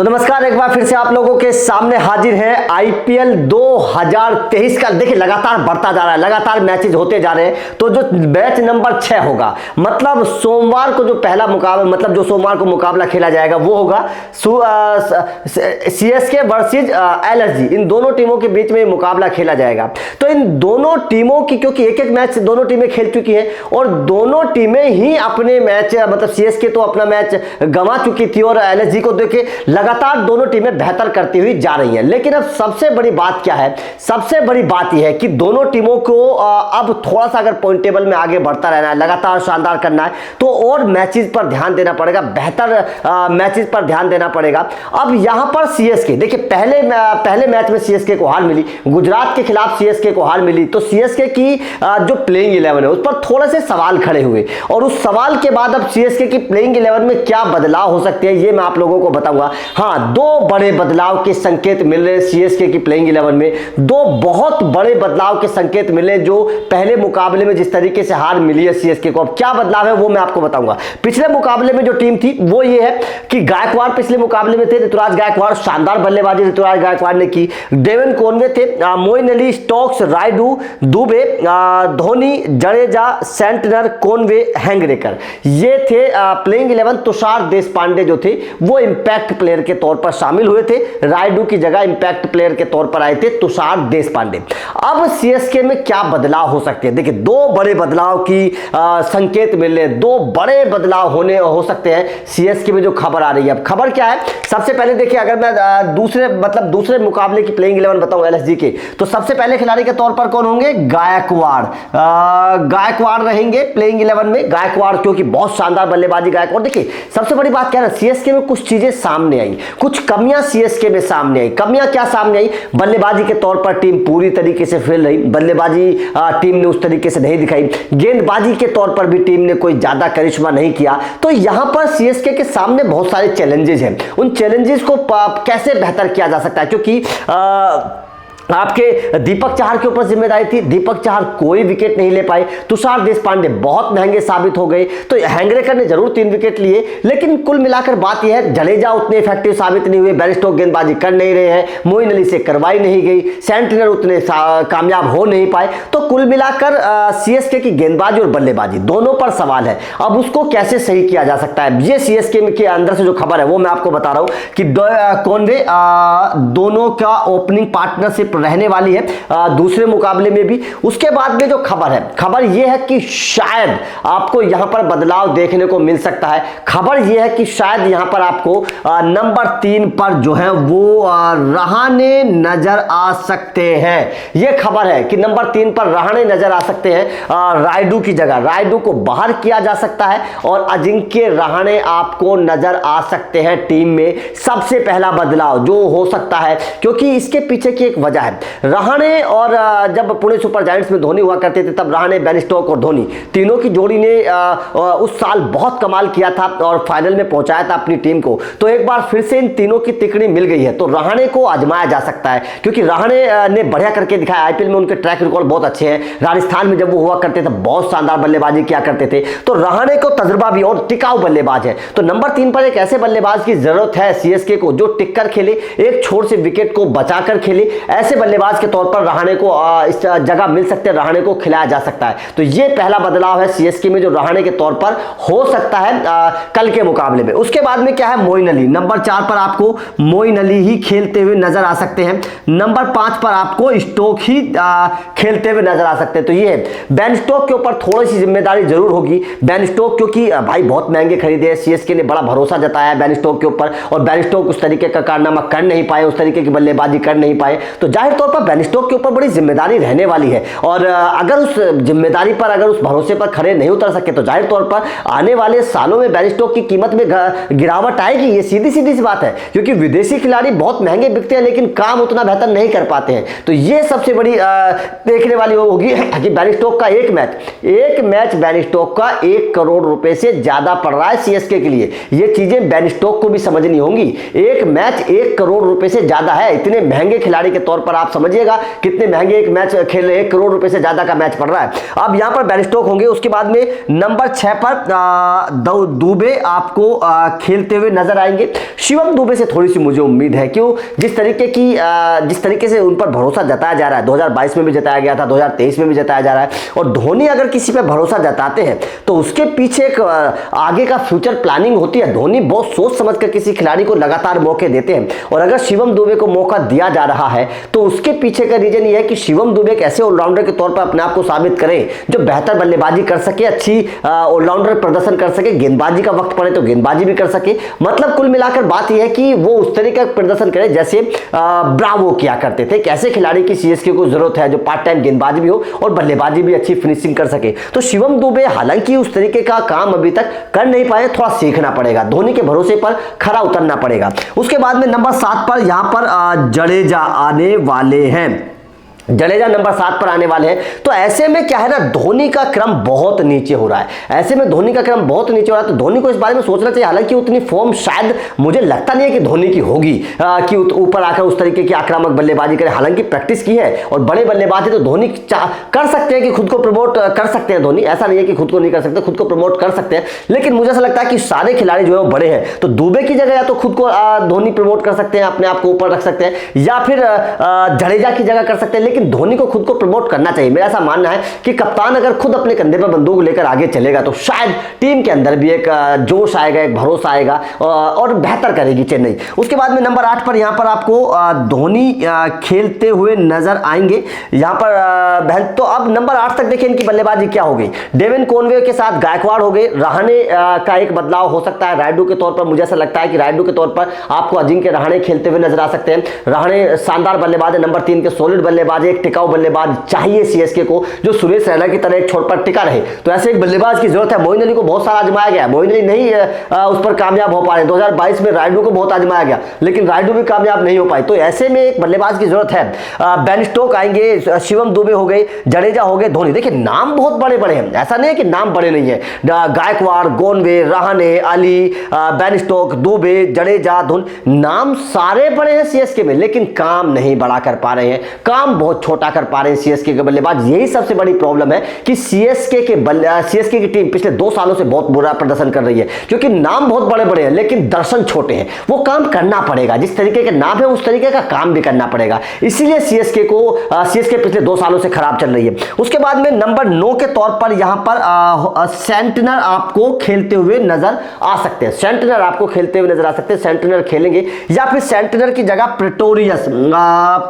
तो नमस्कार, एक बार फिर से आप लोगों के सामने हाजिर है आईपीएल 2023 का। देखिए लगातार बढ़ता जा रहा है, लगातार मैचेस होते जा रहे हैं। तो जो मैच नंबर 6 होगा, मतलब सोमवार को जो पहला मुकाबला, मतलब जो सोमवार को मुकाबला खेला जाएगा वो होगा सीएसके वर्सेस एलएसजी। इन दोनों टीमों के बीच में मुकाबला खेला जाएगा। तो इन दोनों टीमों की, क्योंकि एक एक मैच दोनों टीमें खेल चुकी हैं और दोनों टीमें ही अपने मैच, मतलब सीएसके तो अपना मैच गंवा चुकी थी और एलएसजी को देखे लगातार दोनों टीमें बेहतर करती हुई जा रही हैं। लेकिन अब सबसे बड़ी बात क्या है? सबसे बड़ी बात यह है कि दोनों टीमों को अब थोड़ा सा अगर पॉइंट टेबल में आगे बढ़ता रहना है, लगातार शानदार करना है, तो और मैचेस पर ध्यान देना पड़ेगा, बेहतर मैचेस पर ध्यान देना पड़ेगा। अब यहां पर सीएसके, देखिए पहले मैच में सीएसके को हार मिली, गुजरात के खिलाफ सीएसके को हार मिली। तो सीएसके की जो प्लेइंग 11 है उस पर थोड़े से सवाल खड़े हुए और उस सवाल के बाद अब सीएसके की प्लेइंग 11 में क्या बदलाव हो सकते हैं ये मैं आप लोगों को बताऊंगा। हाँ, दो बड़े बदलाव के संकेत मिल रहे हैं सीएसके की प्लेइंग 11 में। दो बहुत बड़े बदलाव के संकेत मिले जो पहले मुकाबले में जिस तरीके से हार मिली है सीएसके को, अब क्या बदलाव है वो मैं आपको बताऊंगा। पिछले मुकाबले में जो टीम थी वो ये है कि गायकवाड़ पिछले मुकाबले में थे, ऋतुराज गायकवाड़, शानदार बल्लेबाजी ऋतुराज गायकवाड़ ने की। डेवन कॉनवे थे, Moeen Ali, Stokes, Rayudu, Dube, Dhoni, Jadeja, Santner, Conway, Hangargekar, ये थे प्लेइंग 11। तुषार देशपांडे जो थे वो इंपैक्ट प्लेयर के तौर पर शामिल हुए थे, रायडू की जगह इंपैक्ट प्लेयर के तौर पर आए थे तुषार देशपांडे। अब सीएसके में क्या बदलाव हो सकते हैं? देखिए दो बड़े बदलाव की संकेत मिल रहे हैं, दो बड़े बदलाव हो सकते हैं सीएसके में जो खबर आ रही है। अब खबर क्या है? सबसे पहले देखिए, अगर मैं दूसरे मुकाबले की प्लेइंग 11 बताऊं एलएसजी के, तो सबसे पहले खिलाड़ी के तौर पर कौन होंगे? गायकवाड़ रहेंगे प्लेइंग 11 में। गायकवाड़ क्योंकि बहुत शानदार बल्लेबाजी गायकवाड़। देखिए सबसे बड़ी बात क्या है, सीएसके में कुछ चीजें सामने आई, कुछ कमियां सीएसके में सामने आई। कमियां क्या सामने आई? बल्लेबाजी के तौर पर टीम पूरी तरीके से फेल रही, बल्लेबाजी टीम ने उस तरीके से नहीं दिखाई, गेंदबाजी के तौर पर भी टीम ने कोई ज्यादा करिश्मा नहीं किया। तो यहां पर सीएसके के सामने बहुत सारे चैलेंजेस हैं। उन चैलेंजेस को कैसे बेहतर किया जा सकता है? क्योंकि आपके दीपक चाहर के ऊपर जिम्मेदारी थी, दीपक चाहर कोई विकेट नहीं ले पाए, तुषार देशपांडे बहुत महंगे साबित हो गए। तो हैंगरेकर ने जरूर 3 विकेट लिए, लेकिन कुल मिलाकर बात यह है जडेजा उतने इफेक्टिव साबित नहीं हुए, बेन स्टोक्स गेंदबाजी कर नहीं रहे हैं, मोइन अली से करवाई नहीं गई, सेंटनर उतने कामयाब हो नहीं पाए। तो कुल मिलाकर सीएसके की गेंदबाजी और बल्लेबाजी दोनों पर सवाल है। अब उसको कैसे सही किया जा सकता है, ये सीएसके के अंदर से जो खबर है वो मैं आपको बता रहा हूं कि कॉनवे दोनों का ओपनिंग पार्टनरशिप रहने वाली है दूसरे मुकाबले में भी। उसके बाद में जो खबर है, खबर यह है कि शायद आपको यहां पर बदलाव देखने को मिल सकता है। खबर यह है कि शायद यहां पर आपको नंबर 3 पर जो है वो रहाणे नजर आ सकते हैं। यह खबर है कि नंबर 3 पर रहाणे नजर आ सकते हैं। रायडू की जगह रायडू को बाहर किया जा सकता है और अजिंक्य रहाणे आपको नजर आ सकते हैं टीम में। सबसे पहला बदलाव जो हो सकता है, क्योंकि इसके पीछे की एक वजह है। रहाणे और जब पुणे सुपर जायंट्स में धोनी हुआ करते थे तब रहाणे, बेन स्टोक्स और धोनी तीनों की जोड़ी ने उस साल बहुत कमाल किया था और फाइनल में पहुंचाया था अपनी टीम को। तो एक बार फिर से इन तीनों की तिकड़ी मिल गई है, तो रहाणे को आजमाया जा सकता है, क्योंकि रहाणे ने बढ़िया करके दिखाया। आईपीएल में उनके ट्रैक रिकॉर्ड बहुत अच्छे हैं। राजस्थान में जब वो हुआ करते थे बहुत शानदार बल्लेबाजी किया करते थे। तो रहाणे को तजुर्बा भी और टिकाऊ बल्लेबाज है। तो नंबर 3 पर एक ऐसे बल्लेबाज की जरूरत है सीएसके को जो टिक कर खेले, एक छोर से विकेट को बचाकर खेले। ऐसे बल्लेबाज के तौर पर रहाणे को इस जगह मिल सकते हैं, रहाणे को खिलाया जा सकता है। तो ये पहला बदलाव है सीएसके में जो रहाणे के तौर पर हो सकता है कल के मुकाबले में। उसके बाद में क्या है? मोइन अली नंबर 4 पर आपको मोइन अली ही खेलते हुए नजर आ सकते हैं। नंबर 5 पर आपको स्टोक ही खेलते हुए नजर आ सकते हैं। तो ये बेन स्टोक के ऊपर थोड़ी सी जिम्मेदारी जरूर होगी। बेन स्टोक क्योंकि भाई बहुत महंगे खरीदे हैं, सीएसके ने बड़ा भरोसा जताया है बेन स्टोक के ऊपर और बेन स्टोक उस तरीके का कारनामा कर नहीं पाए, उस तरीके की बल्लेबाजी कर नहीं पाए। तो जाहिर तौर पर बेन स्टोक के ऊपर बड़ी जिम्मेदारी रहने वाली है और अगर उस जिम्मेदारी पर, अगर उस भरोसे पर खड़े नहीं उतर सके तो जाहिर तौर पर आने वाले सालों में बेन स्टोक की कीमत में गिरावट आएगी। ये सीधी सीधी सी बात है, क्योंकि विदेशी खिलाड़ी बहुत महंगे बिकते हैं लेकिन काम उतना बेहतर नहीं कर पाते हैं। तो ये सबसे बड़ी देखने वाली होगी कि बेन स्टोक का एक मैच बेन स्टोक का 1 करोड़ रुपए से ज्यादा पड़ रहा है सीएसके के लिए। ये चीजें बेन स्टोक को भी समझनी होंगी। एक मैच 1 करोड़ रुपए से ज्यादा है। इतने महंगे खिलाड़ी के तौर पर आप समझिएगा कितने महंगे एक मैच खेल रहे हैं, 1 करोड़ रुपए से ज्यादा का मैच पड़ रहा है। अब यहां पर बेन स्टोक्स होंगे। उसके बाद में नंबर 6 पर दुबे आपको खेलते हुए नजर आएंगे। शिवम दुबे से थोड़ी सी मुझे उम्मीद है, क्यों, जिस तरीके से उन पर भरोसा जताया जा रहा है, 2022 में भी जताया गया था, 2023 में भी जताया जा रहा है, और धोनी अगर किसी पर भरोसा जताते हैं तो उसके पीछे एक आगे का फ्यूचर प्लानिंग होती है। धोनी बहुत सोच समझ कर किसी खिलाड़ी को लगातार मौके देते हैं, और अगर शिवम दुबे को मौका दिया जा रहा है तो उसके पीछे का रीजन ये है कि शिवम दुबे एक ऐसे ऑलराउंडर के तौर पर अपने आप को साबित करें जो बेहतर बल्लेबाजी कर सके, अच्छी ऑलराउंडर प्रदर्शन कर सके, गेंदबाजी का वक्त पड़े तो गेंदबाजी भी कर सके। मतलब कुल मिलाकर बात यह है कि वो उस तरीके का प्रदर्शन करे जैसे ब्रावो किया करते थे। कैसे खिलाड़ी की सीएसके को जरूरत है जो पार्ट टाइम गेंदबाजी भी हो और बल्लेबाजी भी अच्छी फिनिशिंग कर सके। तो शिवम दुबे हालांकि उस तरीके का काम अभी तक कर नहीं पाए, थोड़ा सीखना पड़ेगा, धोनी के भरोसे पर खरा उतरना पड़ेगा। उसके बाद में नंबर 7 पर यहां पर जडेजा आने वाले हैं। जडेजा नंबर 7 पर आने वाले हैं। तो ऐसे में क्या है ना, धोनी का क्रम बहुत नीचे हो रहा है। ऐसे में धोनी का क्रम बहुत नीचे हो रहा है, तो धोनी को इस बारे में सोचना चाहिए। हालांकि उतनी फॉर्म शायद मुझे लगता नहीं है कि धोनी की होगी कि ऊपर आकर उस तरीके की आक्रामक बल्लेबाजी करे। हालांकि प्रैक्टिस की है और बड़े बल्लेबाज है, तो धोनी कर सकते हैं कि खुद को प्रमोट कर सकते हैं। धोनी ऐसा नहीं है कि खुद को नहीं कर सकते, खुद को प्रमोट कर सकते हैं। लेकिन मुझे ऐसा लगता है कि सारे खिलाड़ी जो है वो बड़े हैं, तो दुबे की जगह या तो खुद को धोनी प्रमोट कर सकते हैं, अपने आप को ऊपर रख सकते हैं, या फिर जडेजा की जगह कर सकते हैं। लेकिन धोनी को खुद को प्रमोट करना चाहिए। मेरा ऐसा मानना है कि कप्तान अगर खुद अपने कंधे पर बंदूक लेकर आगे चलेगा तो शायद टीम के अंदर भी एक जोश आएगा, एक भरोसा आएगा और बेहतर करेगी चेन्नई। उसके बाद में नंबर 8 पर यहां पर आपको धोनी खेलते हुए नजर आएंगे। यहां पर बहन तो अब नंबर 8 तक देखिए इनकी बल्लेबाजी क्या हो गई। डेविन कॉनवे के साथ गायकवाड़ हो गए, रहाणे का एक बदलाव हो सकता है रायडू के तौर पर। मुझे ऐसा लगता है कि रायडू के तौर पर आपको अजिंक्य रहाणे खेलते हुए नजर आ सकते हैं। रहाणे शानदार बल्लेबाज है, नंबर 3 के सॉलिड बल्लेबाज, एक टिकाऊ बल्लेबाज चाहिए सीएसके को जो सुरेश रैना की तरह एक छोर पर टिका रहे। तो ऐसे एक बल्लेबाज की जरूरत है। मोइन अली को बहुत सारा आजमाया गया, मोइन अली नहीं उस पर कामयाब हो पा रहे। 2022 में रायडू को बहुत आजमाया गया लेकिन रायडू भी कामयाब नहीं हो पाए। तो ऐसे में एक बल्लेबाज की जरूरत है। बेन स्टोक्स आएंगे, शिवम दुबे हो गए, जडेजा हो गए, धोनी। देखिए नाम बहुत बड़े बड़े हैं, ऐसा नहीं है कि नाम बड़े नहीं है। Gaikwad, Conway, Rahane, Ali, Ben Stokes, Dube, Jadeja, Dhoni, नाम सारे बड़े हैं सीएसके में, लेकिन काम नहीं बड़ा कर पा रहे हैं, काम बहुत छोटा कर पा रहे हैं सीएसके के बल्लेबाज। यही सबसे बड़ी प्रॉब्लम है कि सीएसके की टीम पिछले 2 सालों से बहुत बुरा प्रदर्शन कर रही है, क्योंकि नाम बहुत बड़े बड़े हैं लेकिन दर्शन छोटे हैं। वो काम करना पड़ेगा, जिस तरीके के नाम है उस तरीके का काम भी करना पड़ेगा। इसीलिए सीएसके पिछले 2 सालों से खराब चल रही है। उसके बाद में नंबर 9 के तौर पर यहां पर सेंटनर आपको खेलते हुए नजर आ सकते हैं। सेंटनर आपको खेलते हुए नजर आ सकते हैं, सेंटनर खेलेंगे, या फिर सेंटनर की जगह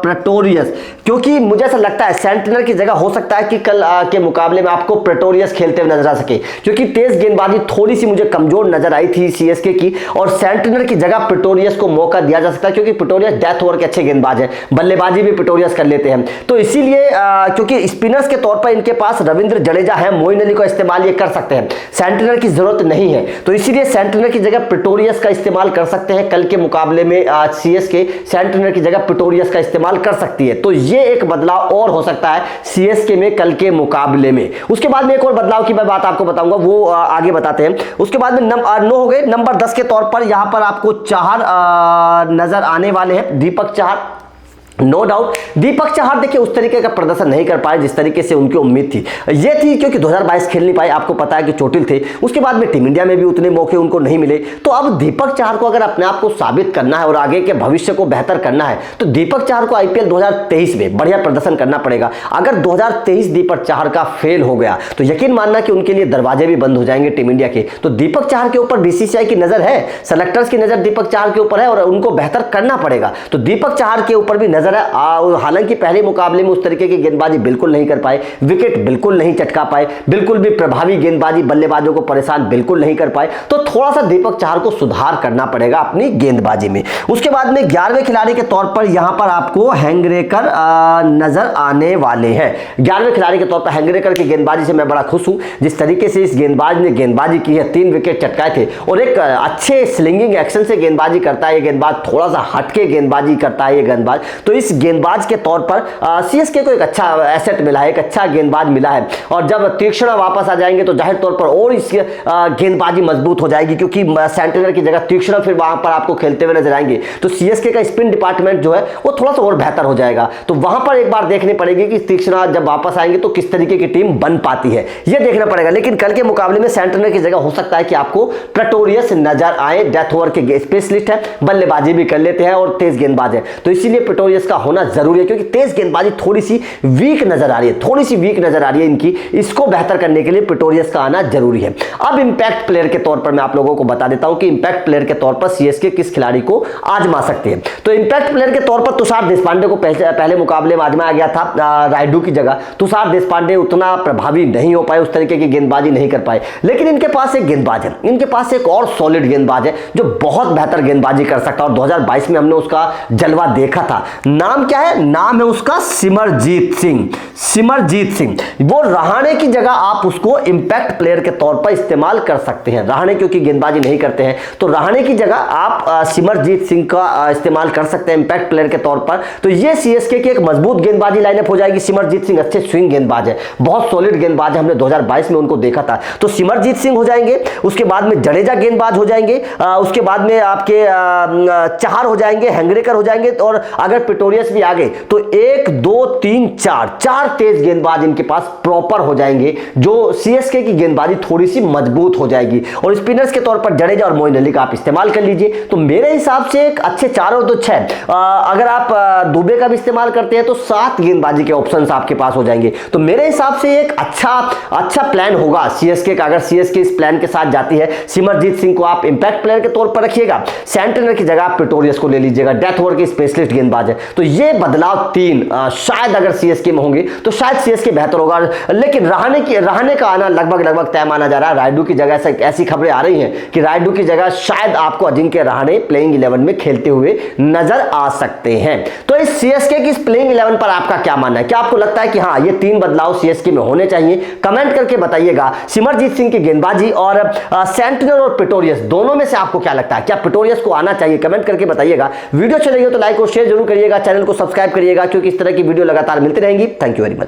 प्रेटोरियस, क्योंकि मुझे ऐसा लगता है सेंटनर की जगह हो सकता है कि कल के मुकाबले में आपको प्रेटोरियस खेलते हुए नजर आ सके, क्योंकि तेज गेंदबाजी थोड़ी सी मुझे कमजोर नजर आई थी सीएसके की, और सेंटनर की जगह प्रेटोरियस को मौका दिया जा सकता है, क्योंकि प्रेटोरियस डेथ ओवर के अच्छे गेंदबाज हैं, बल्लेबाजी भी प्रेटोरियस कर लेते हैं। तो इसीलिए क्योंकि स्पिनर्स के तौर पर इनके पास रविंद्र जडेजा है, मोइन अली का इस्तेमाल ये कर सकते हैं, सेंटनर की जरूरत नहीं है। तो इसीलिए सेंटनर की जगह प्रेटोरियस का इस्तेमाल कर सकते हैं। कल के मुकाबले में सीएसके सेंटनर की जगह प्रेटोरियस का इस्तेमाल कर सकती है। तो ये एक बदलाव और हो सकता है सीएसके में कल के मुकाबले में। उसके बाद में एक और बदलाव की मैं बात आपको बताऊंगा, वो आगे बताते हैं। उसके बाद में 9 हो गए। नंबर 10 के तौर पर यहां पर आपको चाहर नजर आने वाले हैं, दीपक चाहर। नो डाउट दीपक चाहर देखिए उस तरीके का प्रदर्शन नहीं कर पाए जिस तरीके से उनकी उम्मीद थी। ये थी क्योंकि 2022 खेल नहीं पाए, आपको पता है कि चोटिल थे। उसके बाद में टीम इंडिया में भी उतने मौके उनको नहीं मिले। तो अब दीपक चाहर को अगर अपने आप को साबित करना है और आगे के भविष्य को बेहतर करना है तो दीपक चाहर को आईपीएल 2023 में बढ़िया प्रदर्शन करना पड़ेगा। अगर 2023 दीपक चाहर का फेल हो गया तो यकीन मानना कि उनके लिए दरवाजे भी बंद हो जाएंगे टीम इंडिया के। तो दीपक चाहर के ऊपर बीसीसीआई की नजर है, सेलेक्टर्स की नजर दीपक चाहर के ऊपर है और उनको बेहतर करना पड़ेगा। तो दीपक चाहर के ऊपर भी नजर है। हालांकि पहले मुकाबले में उस तरीके की गेंदबाजी बिल्कुल नहीं कर पाए, विकेट बिल्कुल नहीं चटका पाए, बिल्कुल भी प्रभावी गेंदबाजी, बल्लेबाजों को परेशान बिल्कुल नहीं कर पाए। तो थोड़ा सा दीपक चाहर को सुधार करना पड़ेगा अपनी गेंदबाजी में। उसके बाद में 11वें खिलाड़ी के तौर पर यहां पर आपको हैंगरेकर नजर आने वाले हैं। 11वें खिलाड़ी के तौर पर हैंगरेकर की गेंदबाजी से मैं बड़ा खुश हूं। जिस तरीके से इस गेंदबाज ने गेंदबाजी की है, 3 विकेट चटकाए थे और एक अच्छे स्लिंगिंग एक्शन से गेंदबाजी करता है ये गेंदबाज, थोड़ा सा हटके गेंदबाजी करता है ये गेंदबाज। तो इस गेंदबाज के तौर पर सीएसके को एक अच्छा एसेट मिला है, एक अच्छा गेंदबाज मिला है। और जब तीक्ष्णा वापस आ जाएंगे तो जाहिर तौर पर और इसकी गेंदबाजी मजबूत हो जाएगी, क्योंकि सेंटनर की जगह तीक्ष्णा फिर वहां पर आपको खेलते हुए नजर आएंगे, तो सीएसके का स्पिन डिपार्टमेंट जो है वो थोड़ा सा और बेहतर हो जाएगा। तो वहां पर एक बार देखनी पड़ेगी कि तीक्ष्णा जब वापस आएंगे तो किस तरीके की टीम बन पाती है, यह देखना पड़ेगा। लेकिन कल के मुकाबले में सेंटनर की जगह हो सकता है कि आपको प्रेटोरियस नजर आए। डेथ ओवर के स्पेशलिस्ट है, बल्लेबाजी भी कर लेते हैं और तेज गेंदबाज है, तो इसीलिए प्रेटोरियस का होना जरूरी है, क्योंकि तेज गेंदबाजी थोड़ी सी वीक नजर आ रही है, थोड़ी सी वीक नजर आ रही है इनकी। इसको बेहतर करने के लिए प्रेटोरियस का आना जरूरी है। अब इंपैक्ट प्लेयर के तौर पर मैं आप लोगों को बता देता हूं कि इंपैक्ट प्लेयर के तौर पर सीएसके किस खिलाड़ी को आजमा सकते हैं। तो इंपैक्ट प्लेयर के तौर पर तुषार देशपांडे को पहले मुकाबले में आजमाया गया था रायडू की जगह। तुषार देशपांडे उतना प्रभावी नहीं हो पाए, उस तरीके की गेंदबाजी नहीं कर पाए, लेकिन इनके पास एक गेंदबाज है, इनके पास एक और सॉलिड गेंदबाज है जो बहुत बेहतर गेंदबाजी कर सकता है। और 2022 में हमने उसका जलवा देखा था। नाम क्या है? नाम है उसका सिमरजीत सिंह। सिमरजीत सिंह, वो रहाणे की जगह आप उसको इंपैक्ट प्लेयर के तौर पर इस्तेमाल कर सकते हैं। रहाणे क्योंकि गेंदबाजी नहीं करते हैं, तो रहाणे की जगह आप सिमरजीत सिंह का इस्तेमाल कर सकते हैं इंपैक्ट प्लेयर के तौर पर। तो ये सीएसके की एक मजबूत गेंदबाजी लाइनअप हो जाएगी। सिमरजीत सिंह अच्छे स्विंग गेंदबाज है, बहुत सॉलिड गेंदबाज है, हमने 2022 में उनको देखा था। तो सिमरजीत सिंह हो जाएंगे, उसके बाद में जडेजा गेंदबाज हो जाएंगे, उसके बाद में आपके चार हो जाएंगे, हेंगरेकर हो जाएंगे, और अगर प्रेटोरियस भी आ गए तो 1 2 3 4 तेज गेंदबाज इनके पास प्रॉपर हो जाएंगे, जो सीएसके की गेंदबाजी थोड़ी सी मजबूत हो जाएगी। और स्पिनर्स के तौर पर जडेजा और मोइन अली का आप इस्तेमाल कर लीजिए। तो मेरे हिसाब से एक अच्छे 4 और 2 6, अगर आप दुबे का भी इस्तेमाल करते हैं तो 7 गेंदबाजी के ऑप्शंस आपके पास हो जाएंगे। तो मेरे हिसाब से एक अच्छा प्लान होगा सीएसके का, अगर सीएसके इस प्लान के साथ जाती है। सिमरजीत सिंह को आप इंपैक्ट प्लेयर के तौर पर रखिएगा, सेंटनर की जगह आप प्रेटोरियस को ले लीजिएगा, डेथ ओवर के स्पेशलिस्ट गेंदबाज है। तो ये बदलाव 3 शायद अगर सीएसके में होंगे तो शायद सीएसके बेहतर होगा। लेकिन रहाणे का आना लगभग तय माना जा रहा है। रायडू की जगह ऐसी खबरें आ रही हैं कि रायडू की जगह शायद आपको अजिंक्य रहाणे प्लेइंग 11 में खेलते हुए नजर आ सकते हैं। तो इस सीएसके की इस प्लेइंग 11 पर आपका क्या मानना है? क्या आपको लगता है कि हाँ, ये 3 बदलाव सीएसके में होने चाहिए? कमेंट करके बताइएगा। सिमरजीत सिंह की गेंदबाजी और सेंटनर और प्रेटोरियस दोनों में से आपको क्या लगता है? क्या प्रेटोरियस को आना चाहिए? कमेंट करके बताइएगा। वीडियो अच्छी लगी हो तो लाइक और शेयर जरूर करिएगा, चैनल को सब्सक्राइब करिएगा, क्योंकि इस तरह की वीडियो लगातार मिलती रहेंगी। Thank you very much.